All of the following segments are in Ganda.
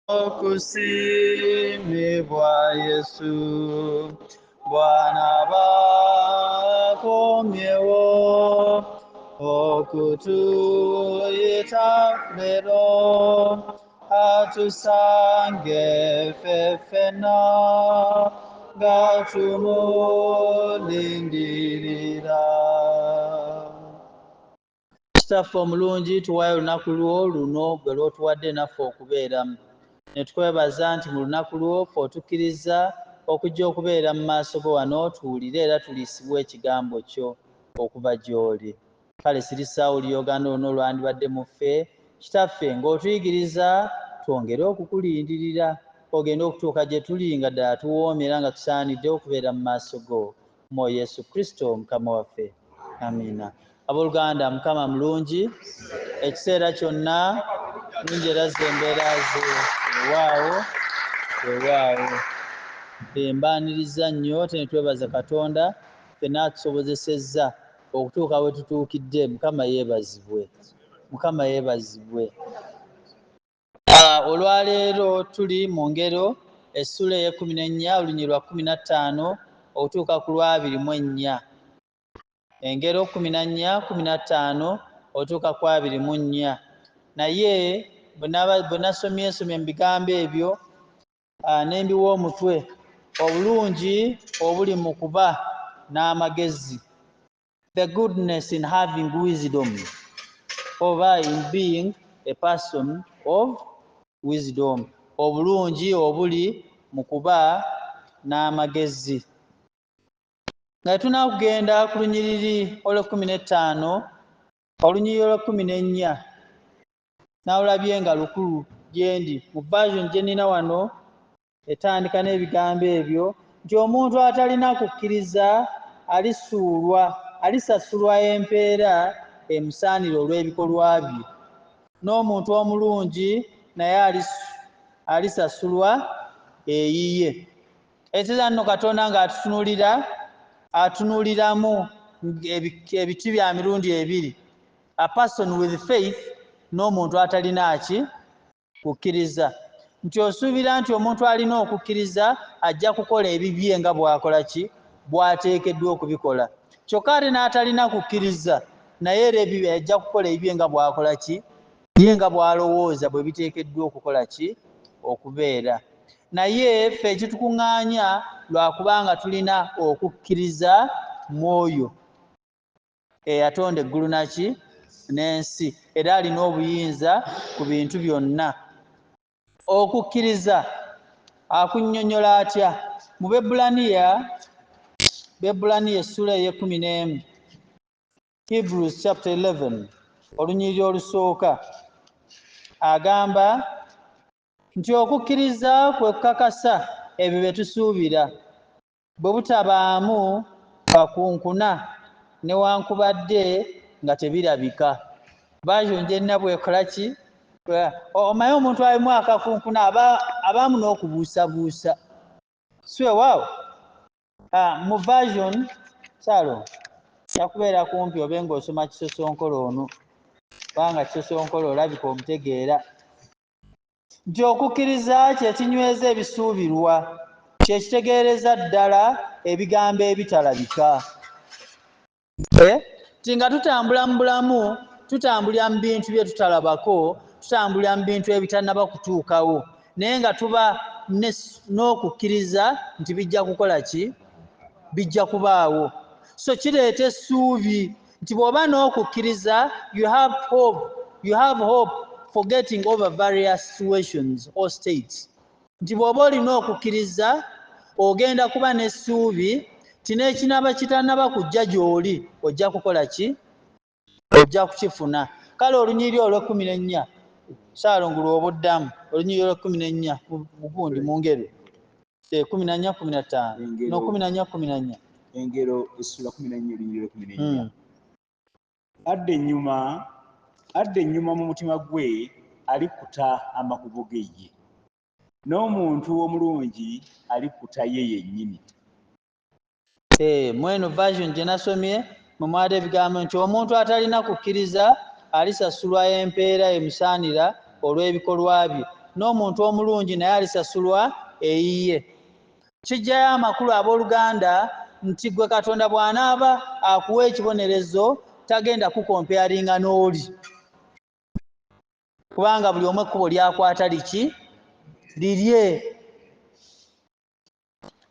okusiimibwa Yesu, Bwana bakomyewo okutuyita leero atusange ffeffena nga tumulindirira. Kitaffe omulungi, tuwaayo olunaku lwo luno gwe lw'otuwadde naffe okubeeramu. Ne tukwebaza nti mu lunaku lwo ffe otukkiriza okujja okubeera mu maaso go wano, tuwulire era tuliisibwe ekigambo kyo okuva gy'oli. Kale sirisaawo liyogano luno lwandibadde mu ffe. Kitaffe ng'otuyigiriza twongere okukulindirira ogende okutuuka gye tuli nga ddala tuwoomye era nga tusaanidde okubeera mu maaso go. Mu Yesu Kristo Mukama waffe. Amiina. Abooluganda, Mukama mulungi ekiseera kyonna, mulungi era zembeera ze weewaawo. Mbaaniriza nnyo te ne twebaza Katonda ffenna atusobozesezza okutuuka we tutuukidde. Mukama yeebazibwe. Olwaleero tuli mu Ngero essula ey'e14 olunyiriri lwa 15 okutuuka ku lwa 24. Engero 14:15 otuuka ku 24. Naye bwe nasomye mu bigambo ebyo ne mbiwa omutwe, obulungi obuli mu kuba n'amagezi, the goodness in having wisdom, oba in being a person of wisdom, obulungi obuli mu kuba n'amagezi. Nga tunakugenda ku lunyiriri olw'15 olunyiriri olw'14 nawulabye nga lukulu gyendi mu version gye nnina wano etandika n'ebigambo ebyo nti omuntu atalina kukkiriza alisasulwa empeera emusaanira olw'ebikolwa bye, n'omuntu omulungi naye alisasulwa eyiye. Ekitegeeza nno Katonda ng'atunuuliramu ebiti bya mirundi ebiri, a person with faith n'omuntu atalina kukkiriza. Nti osuubira nti omuntu alina okukkiriza ajja kukola ebibye nga bw'ateekeddwa okubikola. Kyokka ate n'atalina kukkiriza naye era ebibye ajja kukola ebibye nga nga bw'alowooza bwe biteekeddwa okubeera. Naye ffe ekitukuŋŋaanya lwakubanga tulina okukkiriza Mwoyo eyatonda eggulu n'ensi era alina obuyinza ku bintu byonna. Okukkiriza akunnyonnyola atya? Mu Bebbulaniya essula ey'e11, Hebrews chapter 11 olunyiriri olusooka, agamba nti okukkiriza kwe kukakasa ebyo bye tusuubira, bwe butabaamu kakunkuna newankubadde nga tebirabika. Version gye nnina bw'ekola ki? Omanyi omuntu alimu akakunkuna abaamu n'okubuusabuusa. Siwewaawo. Mu version Salo yakubeera kumpi obe ng'osoma kisosonkolo ono, kubanga kisosonkolo olabika omutegeera. Nti okukkiriza kye kinyweza ebisuubirwa, kye kitegeereza ddala ebigambo ebitalabika. Ti nga tutambula mu bulamu, tutambulira mu bintu bye tutalabako, tutambulira mu bintu ebitannaba kutuukawo, naye nga tuba n'okukkiriza nti bijja kukola ki? Bijja kubaawo. So kireeta essuubi nti bw'oba n'okukkiriza, you have hope for getting over various situations or states. Nti bw'oba olina okukkiriza ogenda kuba n'essuubi ti n'ekinaba kitannaba kujja gy'oli ojja kukola ki? Ojja kukifuna. Kale olunyiriri olw'14 Saalongulwa obuddamu, olunyiriri olw'14 mugundi mu Ngero 14:15 no14:14. Engero essula 14 olunyiriri olw'14. Adda ennyuma mu mutima gwe alikuta amakubo ge ye, n'omuntu omulungi alikuta ye yennyini. Mweno version gye nasomye mumwada ebigambo nti omuntu atalina kukkiriza alisasulwa empeera emusaanira olw'ebikolwa bye, n'omuntu omulungi naye alisasulwa eyiye. Kijjayo amakulu abooluganda nti gwe Katonda bw'anaaba akuwa ekibonerezo tagenda kukompeyaringa n'oli, kubanga buli omu ekkubo lyakwata liki lirye.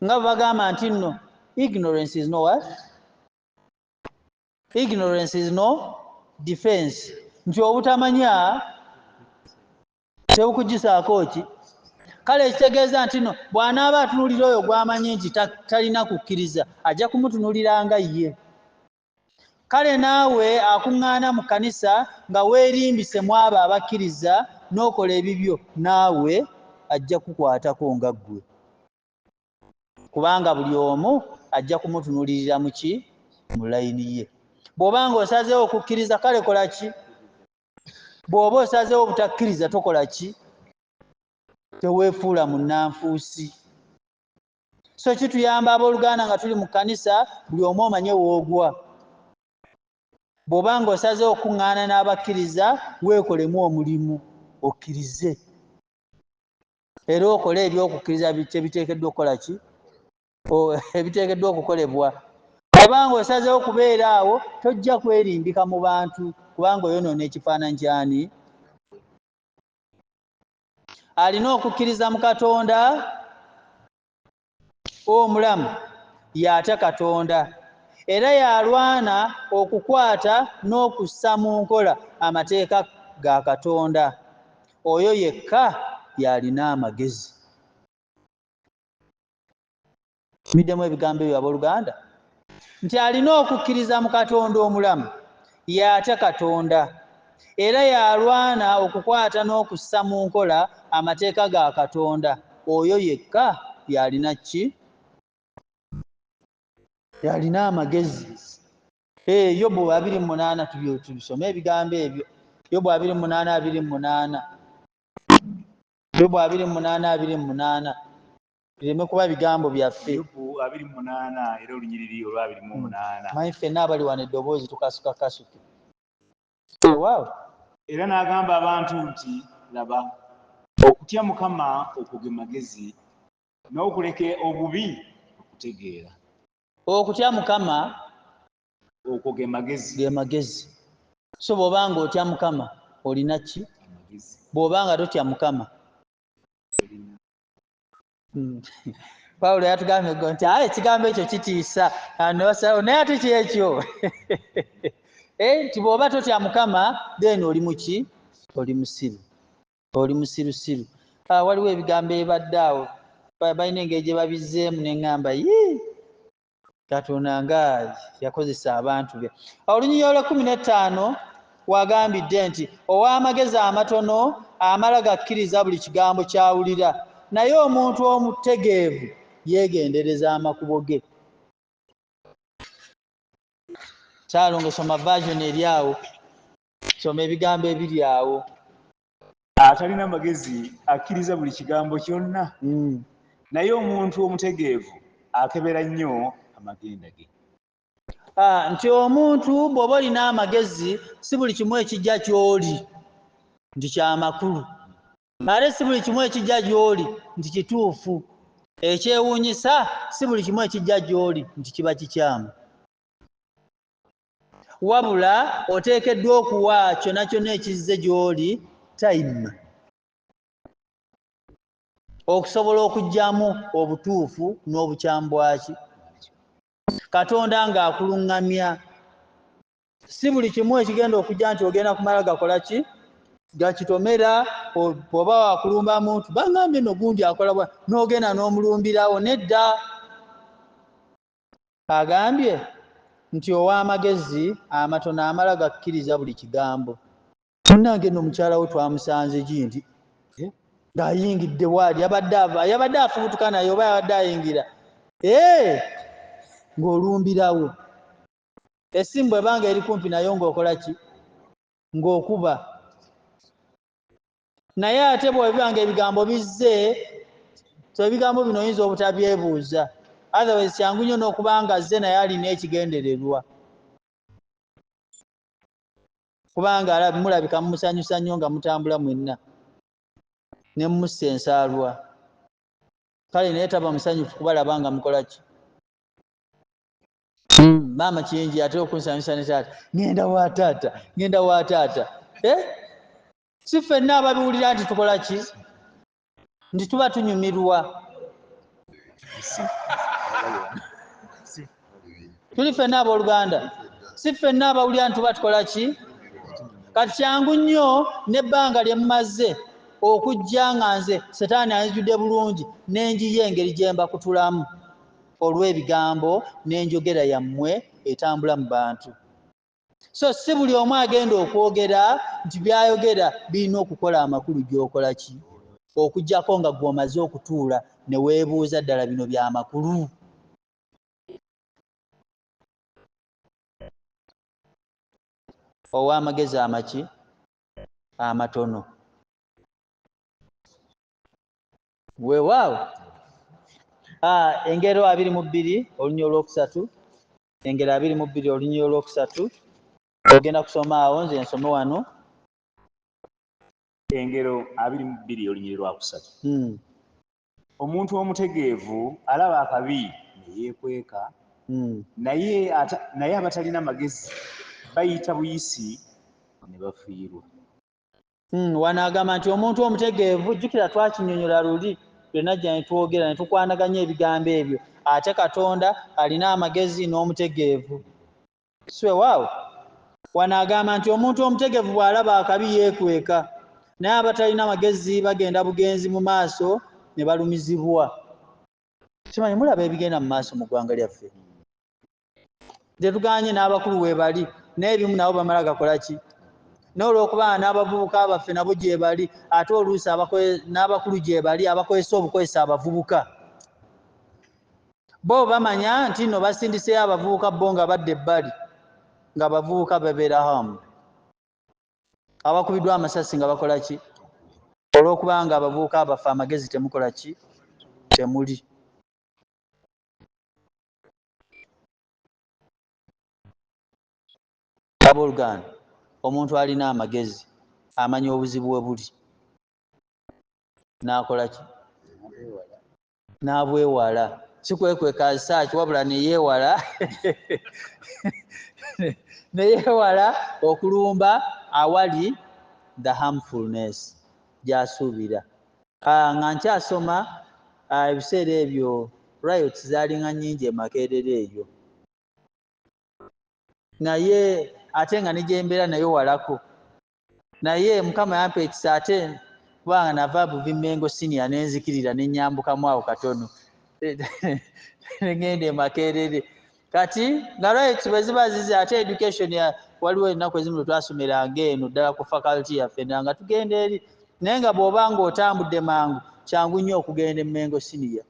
Nga bagamba nti nno ignorance is no what? Ignorance is no defense. Nti obutamanya tebukugisaako ki? Kale ekitegeeza nti nno bw'anaaba atunuulira oyo gw'amanyi nti talina kukkiriza ajja kumutunuulira nga ye. Kale naawe akuŋŋaana mu kkanisa nga weerimbise mu abo abakkiriza n'okola ebibyo, naawe ajja kukwatako nga ggwe, kubanga buli omu ajja kumutunuulirira mu ki? Mu layini ye. Bw'oba nga osazeewo okukkiriza kale kola ki? Bw'oba osazeewo obutakkiriza tokola ki? Teweefuula munnanfuusi. So kituyamba abooluganda nga tuli mu kkanisa buli omu omanye woogwa. Bw'oba nga osazeewo okuŋŋaana n'abakkiriza weekolemu omulimu okkirize, era okole ebyokukkiriza biteekeddwa okukola ki? Ebiteekeddwa okukolebwa. Bw'oba nga osazeewo kubeera awo tojja kwerimbika mu bantu, kubanga oyonoona ekifaananyi ky'ani? Alina okukkiriza mu Katonda omulamu y'ate Katonda, era y'alwana okukwata n'okussa mu nkola amateeka ga Katonda. Oyo yekka y'alina amagezi. Middemu ebigambo ebyo abooluganda nti alina okukkiriza mu Katonda omulamu y'ate Katonda, era y'alwana okukwata n'okussa mu nkola amateeka ga Katonda. Oyo yekka y'alina ki? Y'alina amagezi. Yobu 28 tubisome ebigambo ebyo. Yobu 28:28. Yobu 28:28. Bireme kuba bigambo byaffe. Yobu 28 era olunyiriri olwa 28. Manyi ffenna abali wano eddoboozi tukasukakasuke. Wow. Era n'agamba abantu nti laba okutya Mukama okwo ge magezi, n'okuleka obubi okutegeera. Okutya Mukama okwo ge magezi. Ge magezi. So bw'oba nga otya Mukama olina ki? Amagezi. Bw'oba nga totya Mukama Pawulo yatugambye nti ekigambo ekyo kitiisa naye ate kyekyo nti bw'oba totya Mukama then oli muki? Oli musiru. Oli musirusiru. Waliwo ebigambo ebadde awo balina engeri gye babizzeemu neŋŋamba Katonda nga yakozesa abantu be. Olunyiriri olwa 15 wagambidde nti ow'amagezi amatono amala gakkiriza buli kigambo ky'awulira, naye omuntu omutegeevu yeegendereza amakubo ge. Kyalongo soma version eri awo, soma ebigambo ebiri awo. Atalina magezi akkiriza buli kigambo kyonna, naye omuntu omutegeevu akebera nnyo amagenda ge. Nti omuntu bw'oba olina amagezi si buli kimu ekijja gy'oli nti kyamakulu, ate si buli kimu ekijja gy'oli nti kituufu. Ekyewuunyisa si buli kimu ekijja gy'oli nti kiba kikyamu, wabula oteekeddwa okuwa kyonna kyonna ekizze gy'oli time okusobola okuggyamu obutuufu n'obukyamu bwaki Katonda ng'akuluŋŋamya. Si buli kimu ekigenda okujja nti ogenda kumala gakola ki? Gakitomera. Oba wakulumba muntu bangambye no gundi akola bwa n'ogenda n'omulumbirawo. Nedda. Agambye nti ow'amagezi amatono amala gakkiriza buli kigambo. Munnange nno mukyala we twamusanze gindi ng'ayingidde waali yabadde afubutuka naye oba yabadde ayingira ng'olumbirawo. Essimu bw'ebanga eri kumpi nayo ng'okola ki? Ng'okuba. Naye ate bw'ebanga ebigambo bizze, so ebigambo bino oyinza obutabyebuuza, otherwise kyangu nnyo n'okuba nga azze naye alina ekigendererwa, kubanga mulabika mumusanyusa nnyo nga mutambula mwenna. ne mussa ensaalwa kale naye taba musanyufu kubalaba nga mukola ki maama Kiyingi ate okunsanyusa ne taata ngenda wa taata si ffenna ababiwulira nti tukola ki nti tuba tunyumirwa tuli ffenna abooluganda si ffenna abawulira nti tuba tukola ki kati kyangu nnyo n'ebbanga lye mumaze okujja nga nze setaani anjijjudde bulungi n'enjiyo engeri gye mbakutulamu olw'ebigambo n'enjogera yammwe etambula mu bantu so si buli omu agenda okwogera nti byayogera birina okukola amakulu gy'okola ki okuggyako nga gw'omaze okutuula ne weebuuza ddala bino by'amakulu ow'amagezi amaki amatono weewaawo engero 22 olunya olwokusatu engero 22 olunya olwokusatu ogenda kusoma awo nze nsome wano engero 22 olunya olwokusatu omuntu omutegeevu alaba akabi ne yeekweka naye abatalina magezi bayita buyisi ne bafiirwa wano agamba nti omuntu omutegeevu jjukira twakinyonyola luli lwenajja ne twogera ne tukwanaganya ebigambo ebyo ate Katonda alina amagezi n'omutegeevu siwe waawo wano agamba nti omuntu omutegeevu bw'alaba akabi yeekweka naye abatalina magezi bagenda bugenzi mu maaso ne balumizibwa kimanyi mulaba ebigenda mu maaso mu ggwanga lyaffe tetuganye n'abakulu weebali n'ebimu nabo bamala gakola ki n'olwokuba n'abavubuka baffe nabo gye bali ate oluusi n'abakulu gye bali abakozesa obukozesa abavubuka bo bamanya nti nno basindiseyo abavubuka bo nga badde ebbali nga abavubuka babeera hamu abakubiddwa amasasi nga bakola ki olw'okuba nga abavubuka baffe amagezi temukola ki temuli abooluganda omuntu alina amagezi amanya obuzibu we buli n'akola ki n'abwewala si kwekweka asaaki wabula neyeewala neyeewala okulumba awali the harmfulness gy'asuubira nga nkyasoma ebiseera ebyo riots zaalinga nnyingi e Makerere eyo naye ate nga nejembeera nayo walako naye Mukama yampa ekisa ate kubanga nava Buvimengo senior nenzikirira nenyambukamu awo katono negenda e Makerere kati nga rights bwe ziba zize ate education waliwo ennaku ezimu twasomeranga eno ddala ku faculty yaffe nga tugenda eri naye nga bw'oba nga otambudde mangu kyangu nnyo okugenda Mengo senior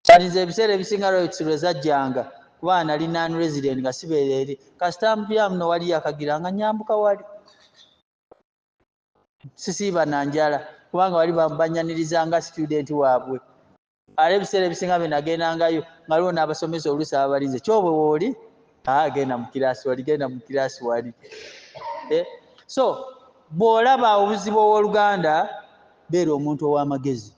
kati nze ebiseera ebisinga rights lwe zajjanga kuba nali non-resident nga sibeera eri kasita mpya muno wali akagira nga nyambuka wali sisiiba na njala kubanga wali banyaniriza nga student waabwe ate ebiseera ebisinga bye nagendangayo nga waliwo n'abasomesa oluusi ababalinze kyobwe wooli genda mu kiraasi wali genda mu kiraasi wali so bw'olaba obuzibu ow'Oluganda beera omuntu ow'amagezi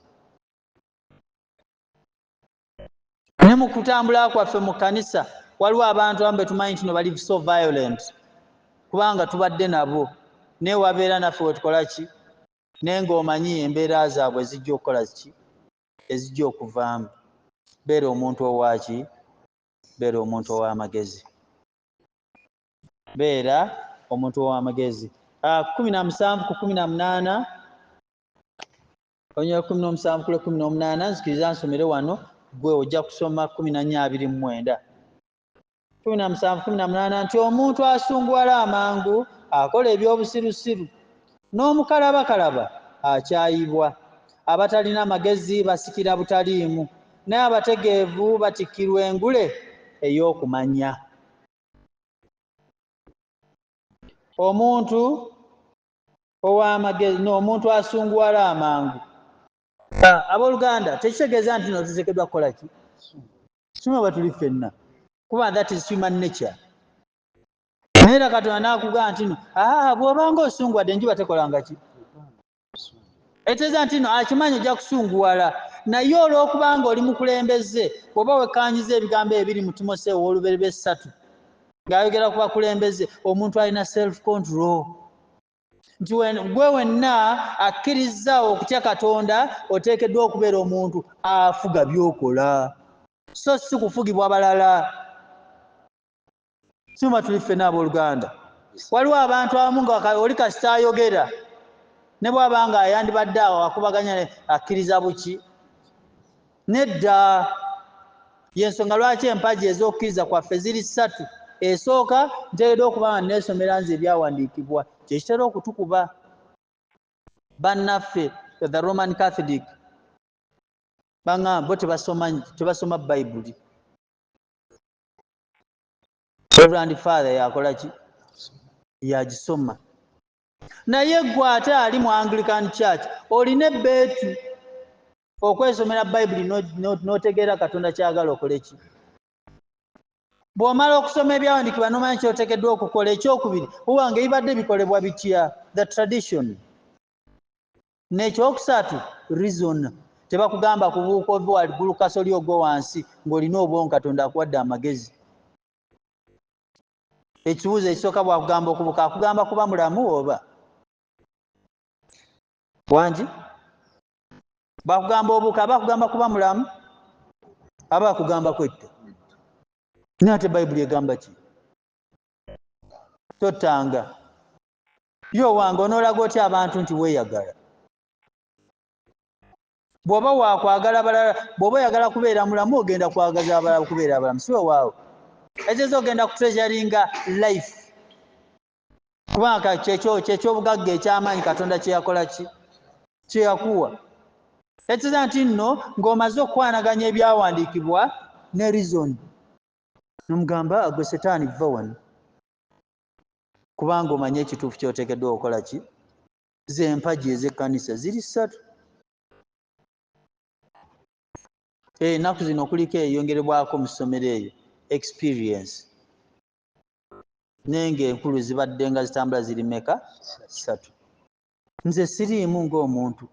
ne mu kutambula kwaffe mu kkanisa waliwo abantu abamu betumanyi nti no bali so violent kubanga tubadde nabo naye wabeera naffe wetukola ki naye ng'omanyi embeera zaabwe ezijja okukola ki ezijja okuvaamu beera omuntu owaki beera omuntu ow'amagezi beera omuntu ow'amagezi 17 ku 18 onyo 17 ku 18 nzikiriza nsomere wano gwe ojja kusoma 14:29 17:18 nti omuntu asunguwala amangu akola eby'obusirusiru n'omukalabakalaba akyayibwa abatalina magezi basikira butaliimu naye abategeevu batikkirwa engule ey'okumanya omuntu ow'amagezi n'omuntu asunguwala amangu abooluganda tekitegeeza nti no tuteekeddwa kukola ki sima batuli ffenna kuba that is human nature naye era Katonda n'akugamba nti no bw'obanga osunguwadde enjuba tekolanga ki etegeeza nti no akimanyi ojja kusunguwala naye olw'okubanga oli mukulembeze bw'oba wekkaanyiza ebigambo ebiri mu Timoseewo oluberebe 3 ng'ayogera ku bakulembeze omuntu alina self control nti gwe wenna akkiriza okutya Katonda oteekeddwa okubeera omuntu afuga by'okola so si kufugibwa balala. Sima tuli ffenna abooluganda. Waliwo abantu abamu nga oli kasita ayogera ne bw'abanga ayandibadde awo akubaganya akkiriza buki nedda. Y'ensonga lwaki empagi ez'okukkiriza kwaffe ziri 3. Esooka nteekeddwa okuba nga neesomera nze ebyawandiikibwa kye kitera okutukuba. Bannaffe the Roman Catholic baŋŋamba bo tebasoma Bayibuli. Reverend Father yakola ki? Yagisoma. Naye gwe ate ali mu Anglican Church olina ebbeetu okwesomera Bayibuli n'otegeera Katonda kyagala okole ki. Bw'omala okusoma ebyawandiikibwa n'omanya ky'oteekeddwa okukola. Ekyokubiri owange ebibadde bikolebwa bitya, the tradition. N'ekyokusatu reason. Tebakugamba kubuuka ove waggulu kasoli ogwo wansi ng'olina obwongo Katonda akuwadde amagezi. Ekibuuzo ekisooka bw'akugamba okubuuka akugamba kuba mulamu oba wangi? Bakugamba obuuka aba akugamba kuba mulamu aba akugamba kwetta. Naye ate Bayibuli egamba ki? Tottanga. Yo wange onoolaga otya abantu nti weeyagala? Bw'oba waakwagala balala, bw'oba oyagala kubeera mulamu ogenda kwagaza abalala kubeera abalamu, si waawo. Ekizo ogenda kutreasuringa life. Kubanga ky'ekyobugagga eky'amaanyi Katonda kye yakola ki? Kye yakuwa. Ekizo nti nno ng'omaze okwanaganya ebyawandiikibwa ne reason. Nomugamba gwe Setaani vva wano. Kubanga omanye ekituufu ky'oteekeddwa okukola ki? Ze empagi ez'ekkanisa ziri 3. Ennaku zino kuliko eyongerebwako mu ssomero eyo experience. Naye ng'enkulu zibadde nga zitambula ziri meka? 3. Nze siriimu ng'omuntu.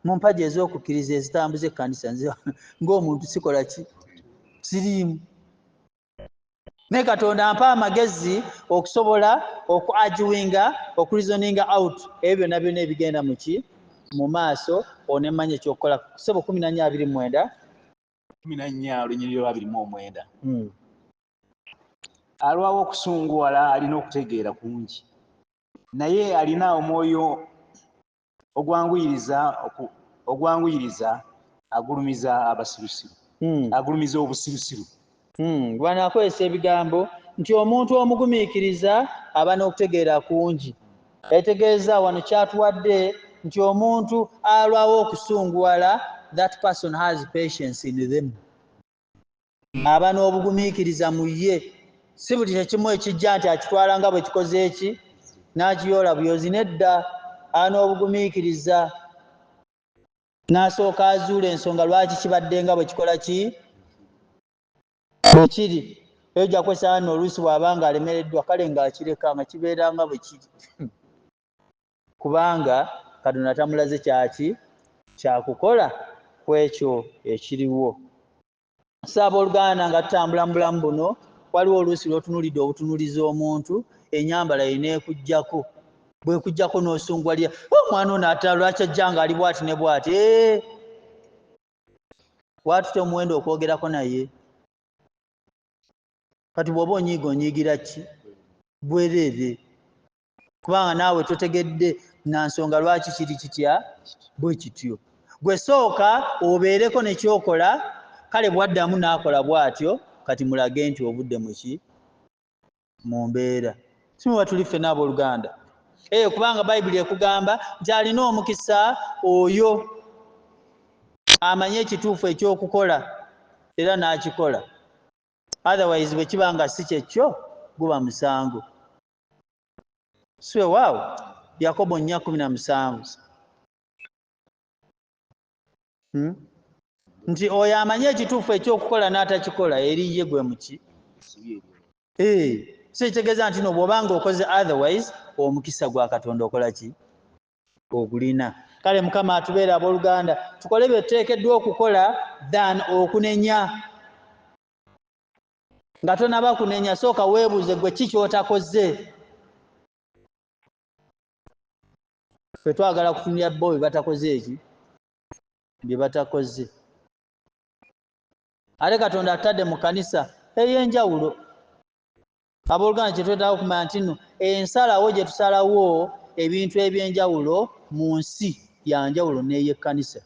Mu mpagi ez'okukkiriza ezitambuza ekkanisa nze ng'omuntu sikola ki? Siriimu. Naye Katonda ampa amagezi okusobola okuagiwinga okureasoninga out ebyo byonna byonna ebigenda mu ki? Mu maaso onemmanya ekyokukola. Ssebo 14:29 14:29 alwawo okusunguwala alina okutegeera kungi naye alina omwoyo ogwanguyiriza agulumiza abasirusiru. Agulumiza obusirusiru. Bwana akozesa ebigambo nti omuntu omugumiikiriza aba n'okutegeera kungi. Etegeeza wano kyatuwadde nti omuntu alwawo okusunguwala, that person has patience in them. Aba n'obugumiikiriza mu ye. Si buli ekimu ekijja nti akitwala nga bwe kikoze eki n'akiyoola buyozi nedda. Aba n'obugumiikiriza n'asooka azuula ensonga lwaki kibadde nga bwe kikola ki? Bwe kiri. Ojja kwesanga nno oluusi bw'aba nga alemereddwa kale ng'akireka nga kibeera nga bwe kiri. Kubanga Katonda tamulaze kyaki? Kyakukola ku ekyo ekiriwo. Saabooluganda nga tutambula mu bulamu buno waliwo oluusi lw'otunuulidde obutunuulizi omuntu ennyambala ye neekuggyako. Bw'ekuggyako n'osunguwalira omwana ono ate lwaki ajja nga ali bw'ati ne bw'ati. Watu temuwenda okwogerako naye. Kati bw'oba onyiigira ki? Bwereere. Kubanga naawe totegedde na nsonga lwaki kiri kitya bwe kityo. Gwe sooka obeereko ne kyokola, kale bw'addamu n'akola bw'atyo, kati mulage nti obudde mu ki? Mu mbeera. Si muba tuli ffenna abooluganda. Kubanga Bayibuli ekugamba nti alina omukisa oyo amanye ekituufu eky'okukola era n'akikola. Otherwise bwe kiba nga si kyekyo guba musango. Siwe waawo Yakobo 4:17. Nti oyo amanye ekituufu eky'okukola n'atakikola eri ye gwe muki? Si kitegeeza nti no bw'obanga okoze otherwise omukisa gwa Katonda okola ki ogulina. Kale Mukama atubeera abooluganda tukole bye tuteekeddwa okukola than okunenya. Nga tonaba kunenya sooka weebuuze gwe ki ky'otakoze. Ffe twagala kutunira bo bye batakoze eki bye batakoze. Ate Katonda atadde mu kanisa ey'enjawulo. Abooluganda kye twetaaga okumanya nti nno ensalawo gye tusalawo ebintu eby'enjawulo mu nsi ya njawulo n'ey'ekkanisa.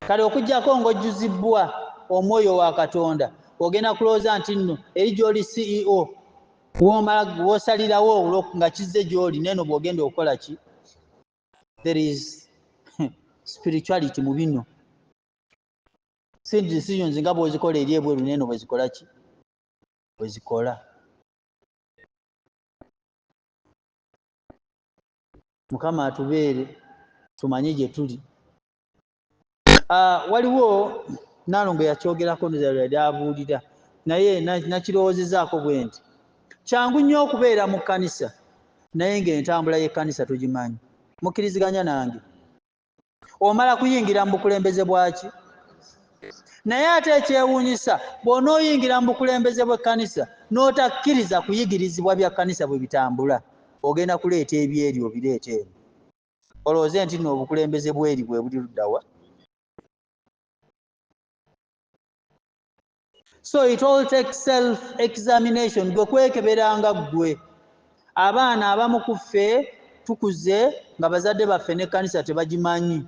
Kale okuggyako ng'ojjuzibbwa omwoyo wa Katonda ogenda kulowooza nti nno eri gy'oli CEO w'osalirawo nga kizze gy'oli neno bw'ogenda okukola ki. There is spirituality mu bino. Si decisions nga bw'ozikola eri ebweru neno bwe zikola ki bwe zikola. Mukama atubeere tumanye gye tuli. Waliwo Nalongo yakyogerako yali abuulira naye nakirowoozezaako bwe nti kyangu nnyo okubeera mu kkanisa naye ng'entambula y'ekkanisa tugimanyi. Mukkiriziganya nange? Omala kuyingira mu bukulembeze bwaki? Naye ate ekyewuunyisa bw'onooyingira mu bukulembeze bw'ekkanisa n'otakkiriza kuyigirizibwa bya kkanisa bwe bitambula ogenda kuleeta ebyeri obireeta eno. Olowooze nti nno obukulembeze bweri bwe buli luddawa? So it all takes self-examination. Gwe kwekeberanga ggwe. Abaana abamu ku ffe tukuze nga bazadde baffe n'ekkanisa tebagimanyi.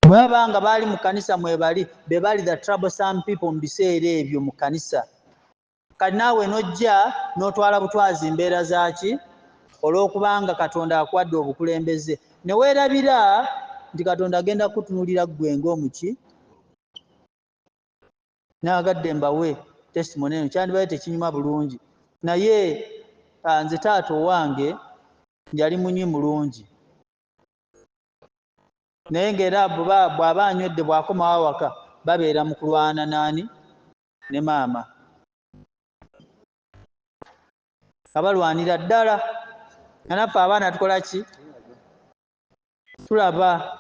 Baba nga baali mu kkanisa mwebali be bali the troublesome people mu biseera ebyo mu kkanisa. Kati naawe nojja n'otwala butwazi mbeera zaki olw'okubanga Katonda akwadde obukulembeze ne weerabira nti Katonda agenda kutunuulira ggwe ng'omuki. Naagadde mbawe testimony eno kyandibaye tekinyuma bulungi naye nze taata owange yali munyi mulungi naye ng'era bw'aba anywedde bw'akomawo awaka babeera mu kulwana naani ne maama. Abalwanira ddala nga naffe abaana tukola ki? Tulaba.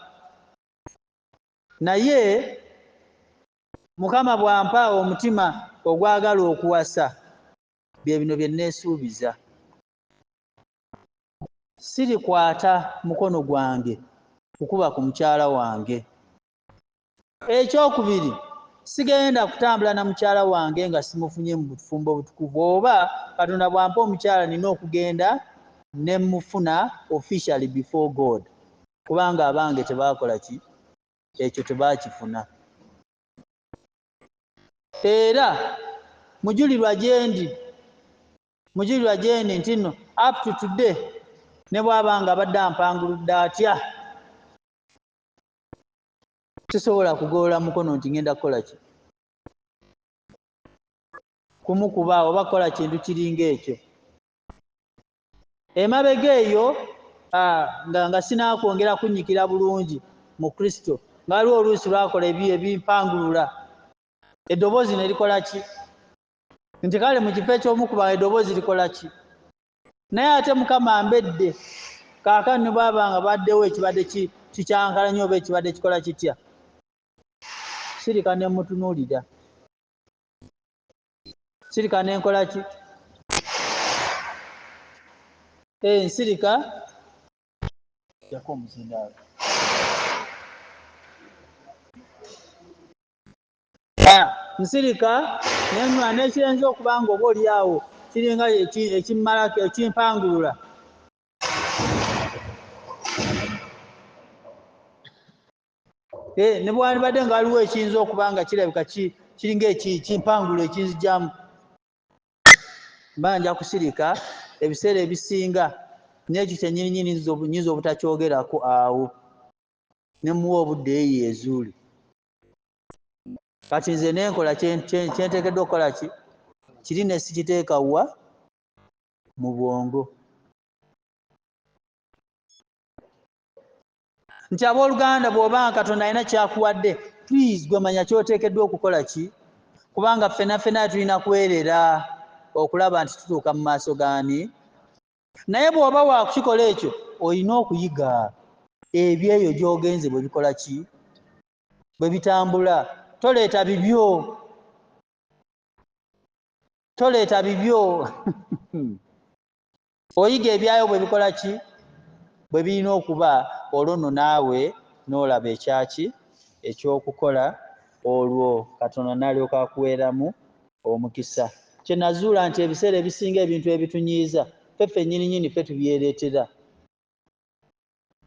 Naye Mukama bw'ampa omutima ogwagala okuwasa bye bino bye neesuubiza. Sirikwata mukono gwange kukuba ku mukyala wange. Ekyokubiri, sigenda kutambula na mukyala wange nga simufunye mu bufumbo obutukuvu oba Katonda bw'ampa omukyala nina okugenda ne mufuna officially before God kubanga abange tebaakola ki? Ekyo tebaakifuna. Era mujulirwa gyendi nti nno up to today ne bw'abanga abadde ampanguludde atya tisobola kugolola mukono nti ngenda kukola ki? Kumukuba oba kukola kintu kiringa ekyo. Emabega eyo nga sinaakwongera kunnyikira bulungi mu Kristo nga waliwo oluusi lwakola ebimpangulula eddoboozi ne likola ki? Nti kale mu kifo eky'omukuba eddoboozi likola ki? Naye ate Mukama ambedde kaakano ne bw'abanga baddewo ekibadde kikyankalanye oba ekibadde kikola kitya sirika ne mutunuulira. Sirika ne nkola ki? Nsirika jako omuzindaalo. Nsirika nennywa n'ekirenze okuba nga oba oli awo kiringa ekimmalako ekimpangulula. Ne bwandibadde nga waliwo ekiyinza okuba nga kirabika kiringa ekimpangulula ekinzigyamu mba nja kusirika ebiseera ebisinga n'ekyo kyennyininyini nyinza obutakyogerako awo ne muwa obudde yeezuule. Kati nze nenkola kyenteekeddwa okukola ki? Kiri ne sikiteeka wa mu bwongo. Nti abooluganda bw'oba Katonda alina kyakuwadde please gwe manya ky'oteekeddwa okukola ki? Kubanga ffenna tulina kwerera okulaba nti tutuuka mu maaso gaani. Naye bw'oba wakukikola ekyo olina okuyiga ebyeyo gy'ogenze bwe bikola ki, bwe bitambula. Toleeta bibyo oyiga ebyayo bwe bikola ki, bwe birina okuba. Olwo nno naawe n'olaba ekyaki ekyokukola, olwo Katonda n'alyoka akuweeramu omukisa. Kye nazuula nti ebiseera ebisinga ebintu ebitunyiiza ffe nnyini ffe tubyereetera.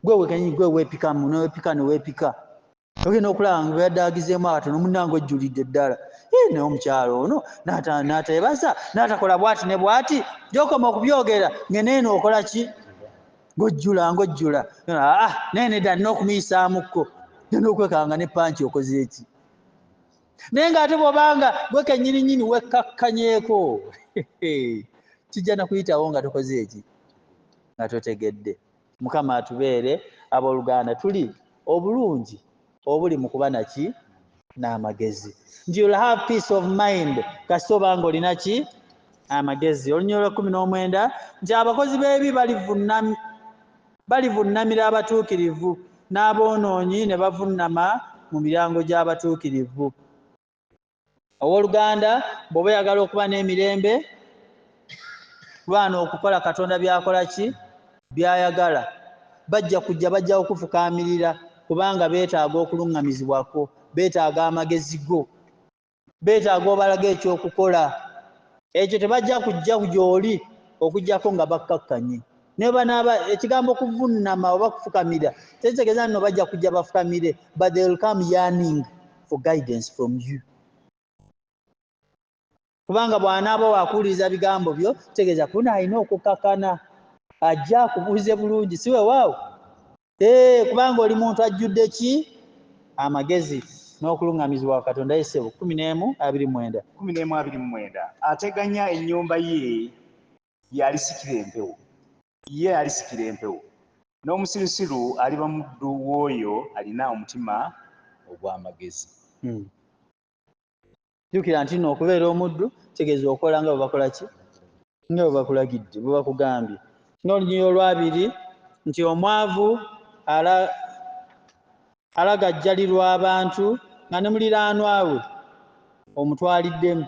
Gwe weepikamu neweepika ogenda okulaba nga beyaddaagizeemu akatono munnange ojjulidde ddala naye omukyalo ono n'ateebaza n'atakola bw'ati ne bw'ati gy'okoma okubyogera ngeneeno okola ki, ng'ojjula naye nedda nina okumuyisaamuko genda okwekanga ne panki okoze eki. Naye ng'ate bw'obanga gwe kennyini wekkakkanyeeko kijja na kuyitawo nga tokoze eki, nga totegedde. Mukama atubeere abooluganda tuli obulungi obuli mu kuba naki n'amagezi. Nti you'll have peace of mind kasita obanga olina ki, amagezi. Olunyiriri lwa 19 nti abakozi b'ebi balivunnamira abatuukirivu n'aboonoonyi ne bavunnama mu miryango gy'abatuukirivu. Owooluganda bw'oba oyagala okuba n'emirembe, lwana okukola Katonda by'akola ki, by'ayagala. Bajja okufukaamirira kubanga beetaaga okuluŋŋamizibwako, beetaaga amagezi go, beetaaga obalaga ekyokukola. Ekyo tebajja kujja gy'oli okujjako nga bakkakkanye. Naye banaaba ekigambo kuvunnama oba kufukamira tekitegeeza nno bajja kujja bafukamire, but they will come yearning for guidance from you. Kubanga bw'anaaba waakuwuliriza bigambo byo tegeeza kuno alina okukkakana, ajja akubuuze bulungi, si weewaawo? Kubanga oli muntu ajjudde ki, amagezi n'okuluŋŋamizibwa Katonda. Yesebo 11:29 ateganya ennyumba ye alisikira empewo, n'omusirusiru aliba muddu w'oyo alina omutima ogw'amagezi. Jjukira nti nno okubeera omuddu tegeeza okola nga bwe bakola ki, nga bwe bakulagidde, bwe bakugambye. N'olunyiriri olwabiri nti omwavu alagajjalirwa abantu nga ne muliraanwa we omutwaliddemu.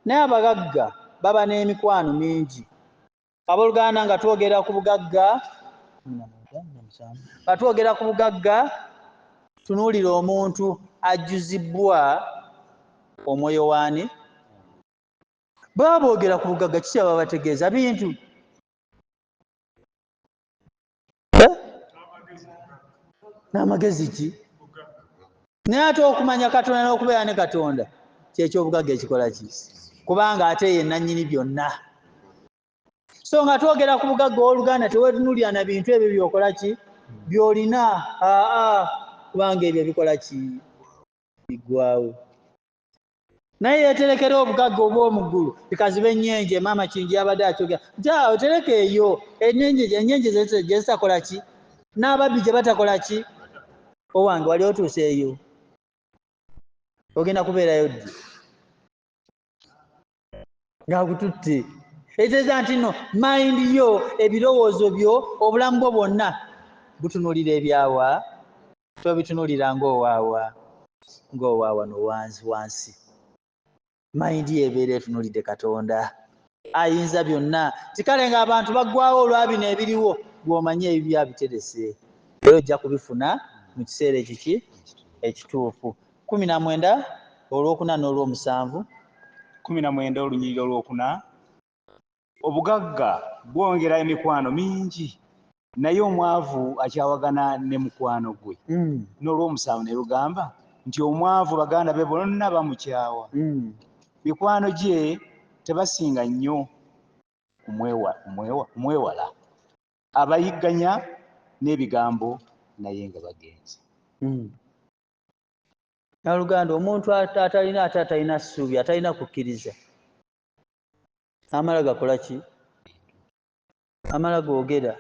Naye abagagga baba n'emikwano mingi. Abooluganda nga twogera ku bugagga, tunuulira omuntu ajjuzibbwa omwoyo waani. Baba boogera ku bugagga kiki baba bategeeza bintu? N'amagezi ki? Naye ate okumanya Katonda n'okubeera ne Katonda ky'ekyobugagga ekikola ki? Kubanga ate ye nannyini byonna. So nga twogera ku bugagga owooluganda teweetunuulira na bintu ebyo byokola ki, by'olina. Kubanga ebyo bikola ki, biggwaawo. Naye yeeterekera obugagga obw'omuggulu, bikaziba ennyenje. Maama Kingi yabadde akyogera nti otereka eyo ennyenje gye zitakola ki, n'ababbi gye batakola ki. Owange wali otuuse eyo, ogenda kubeerayo ddi ng'akututte? Ekitegeeza nti nno mayindi yo, ebirowoozo byo, obulamu bwo bwonna butunuulira ebyawa, tobitunuulira ng'owaawa n'owansi. Mayindi yeebeera etunuulidde Katonda ayinza byonna. Tikale ng'abantu baggwawo olwa bino ebiriwo, gw'omanyi ebibyo abiterese. Era ojja kubifuna mu kiseera ekiki ekituufu. 19 olwokuna n'olwomusanvu. 19 olunyiriri olwokuna. Obugagga bwongera emikwano mingi, naye omwavu akyawagana ne mukwano gwe. N'olwomusanvu ne lugamba nti omwavu baganda be bonna bamukyawa. Mikwano gye tebasinga nnyo kumwewala, abayigganya n'ebigambo naye nga bagenze. Naluganda omuntu atalina ssuubi, atalina kukkiriza, amala gakola ki? Amala googera,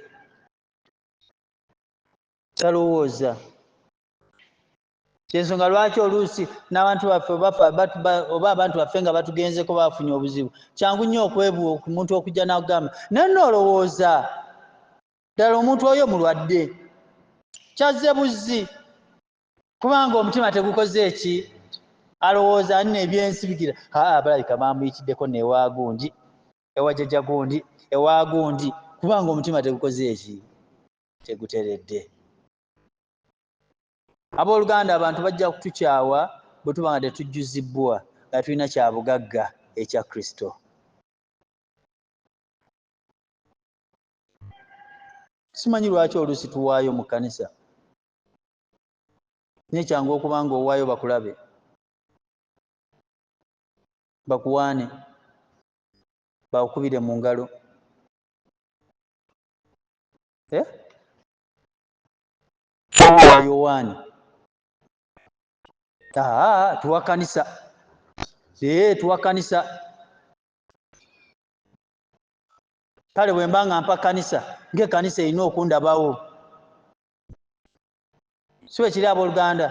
talowooza, kyensonga lwaki oluusi n'abantu baffe oba abantu baffe nga batugenzeko bafunye obuzibu kyangu nnyo okwebuuka ku muntu okujja n'akugamba naye noolowooza ddala omuntu oyo mulwadde kyazze buzzi kubanga omutima tegukoze eki alowooza nno ebyensibikira balabika bamuyitiddeko neewaagundi ewajjajja gundi ewaagundi kubanga omutima tegukoze eki teguteredde. Abooluganda abantu bajja kutukyawa bwe tuba nga tetujjuzibbwa nga tulina kya bugagga ekya Kristo. Simanyi lwaki oluusi tuwaayo mu kkanisa naye kyangu okuba nga owaayo bakulabe bakuwaane bakukubire mu ngalo owaayo waani tuwa kkanisa tuwa kkanisa kale bwe mba nga mpa kkanisa ng'ekkanisa erina okundabawo si bwe kiri abooluganda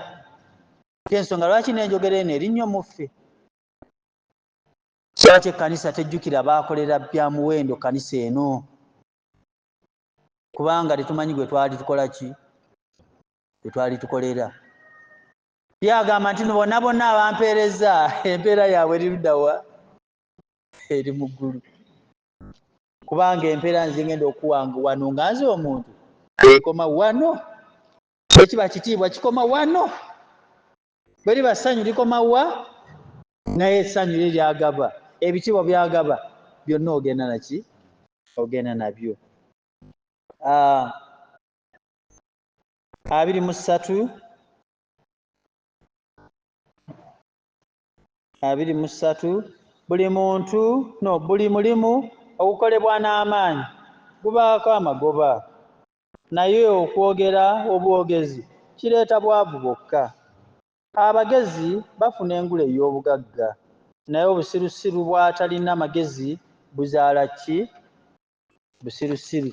kyensonga lwaki n'enjogera eno eri nnyo mu ffe lwaki ekkanisa tejjukira baakolera bya muwendo kkanisa eno kubanga tetumanyi gwe twali tukola ki gwe twali tukolera byagamba nti bonna bonna abampeereza empeera yaabwe eri luddawa eri mu ggulu kubanga empeera nze ngenda okuwanga wano nga nze omuntu ekoma wano ekiba kitiibwa kikoma wano bwe liba ssanyu likoma wa naye essanyu lye lyagaba ebitiibwa byagaba byonna ogenda naki ogenda nabyo. 23 buli mulimu ogukolebwa n'amaanyi gubaako amagoba naye okwogera obwogezi kireeta bwavu bwokka. Abagezi bafuna engule ey'obugagga naye obusirusiru bw'atalina magezi buzaala ki busirusiru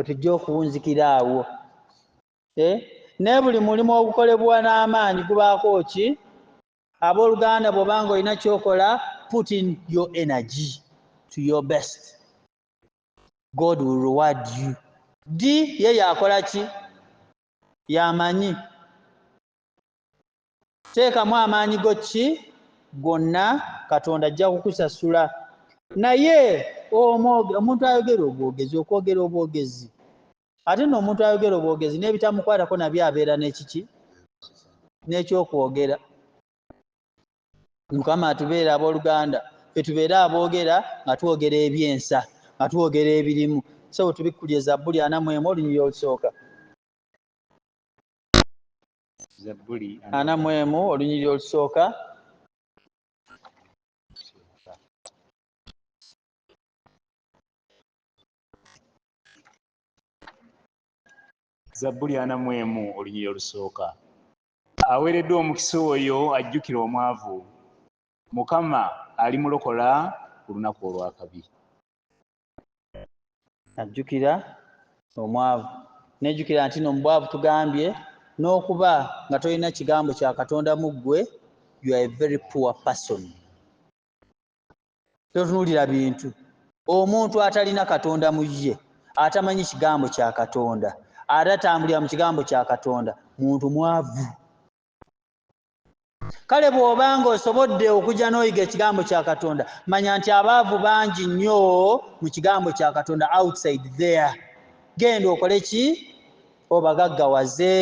tujja okuwunzikira awo naye buli mulimu ogukolebwa n'amaanyi gubaako ki abooluganda bw'obanga olina kyokola put in your energy to your best God will reward you. Ye yakola ki yamanyi teekamu amaanyi go ki gonna Katonda ajja kukusasula naye omuntu ayogera obwogezi okwogera obwogezi ate nno omuntu ayogera obwogezi n'ebitamukwatako nabyo abeera n'ekiki n'ekyokwogera. Mukama atubeera abooluganda fe tubeere aboogera nga twogera ebyensa nga twogera ebirimu so tubikkulye Zabbuli 41 olunyiriri olusooka. Zabbuli 41 olunyiriri olusooka. Zabbuli 41 olunyiriri olusooka. Aweereddwa omukisa oyo ajjukira omwavu, Mukama alimulokola ku lunaku olw'akabi. Ajjukira omwavu nejjukira nti no mubwavu tugambye n'okuba nga tolina kigambo kya Katonda mu ggwe you are a very poor person. Totunuulira bintu omuntu atalina Katonda mu ye atamanyi kigambo kya Katonda ate atambulira mu kigambo kya Katonda muntu mwavu. Kale bw'obanga osobodde okujja n'oyiga ekigambo kya Katonda manya nti abaavu bangi nnyo mu kigambo kya Katonda outside there. Genda okole ki obagaggawaze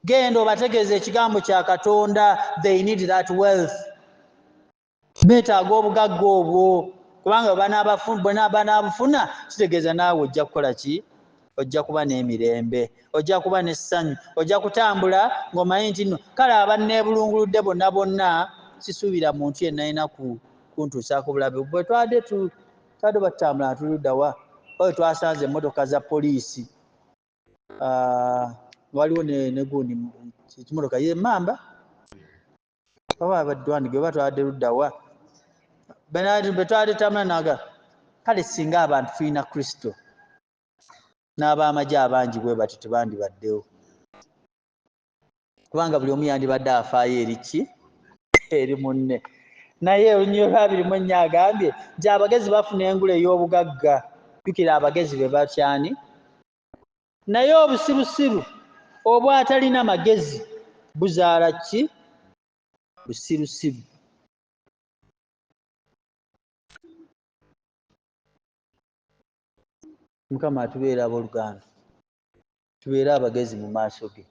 genda obategeeza ekigambo kya Katonda they need that wealth beetaaga obugagga obwo kubanga banaabufuna kitegeeza naawe ojja kukola ki ojja kuba n'emirembe ojja kuba n'essanyu ojja kutambula ng'omanyi nti nno kale abanneebulunguludde bonna bonna sisuubira muntu yenna alina kuntuusaako bulabe bwe twadde batambula nga tuluddawa oyo twasanze emmotoka za poliisi waliwo negundi ekimotoka ye mamba oba badwani gwe batwadde luddawa bwe twadde tambula naga kale singa abantu tulina Kristo n'ab'amagye abangi bwe bati tebandibaddewo kubanga buli omu yandibadde afaayo eri ki eri munne. Naye olunyiro lwa 24 agambye nti abagezi bafuna engula ey'obugagga. Jjukira abagezi be batyani. Naye obusirusiru obwatalina magezi buzaala ki? Busirusiru. Mukama atubeere abooluganda, tubeere abagezi mu maaso ge,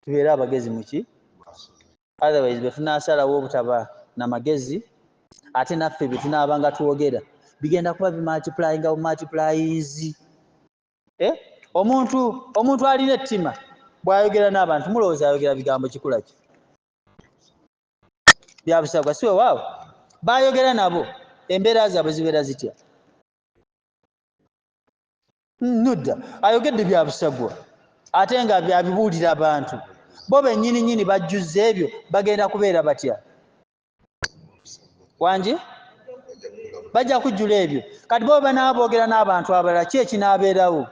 tubeere abagezi mu ki? Otherwise bwe tunaasalawo obutaba na magezi, ate naffe bye tunaabanga twogera bigenda kuba bimultiplyinga bumultiplies. Omuntu alina ettima bw'ayogera n'abantu mulowooza ayogera bigambo kikula ki? Bya busagwa si weewaawo. Baayogera nabo embeera zaabwe zibeera zitya? Nudda ayogedde bya busagwa ate nga byabibuulira abantu. Bo bennyini bajjuzza ebyo bagenda kubeera batya? Wangi? Bajja kujjula ebyo. Kati bo banaaba boogera n'abantu abalala ki ekinaabeerawo?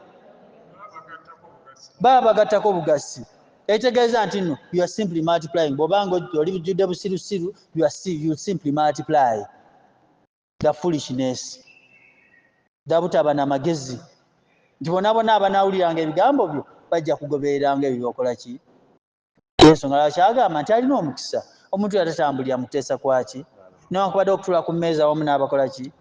Baba bagattako bugasi. Ekitegeeza nti nno you are simply multiplying. Bw'obanga oli bujjudde busirusiru you simply multiply the foolishness. Dabutaba na magezi. Nti bonna abanaawuliranga ebigambo byo bajja kugobereranga ebyo byokola ki? Ensonga lwaki agamba nti alina omukisa omuntu yatatambulira muteesa kwaki? Newankubadde okutuula ku mmeeza wamu n'abakola ki?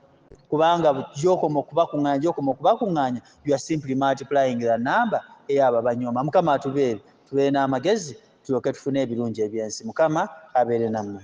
Kubanga gy'okoma okubakuŋŋaanya you are simply multiplying the number ey'abo abanyooma. Mukama atubeere n'amagezi tulyoke tufune ebirungi eby'ensi. Mukama abeere nammwe.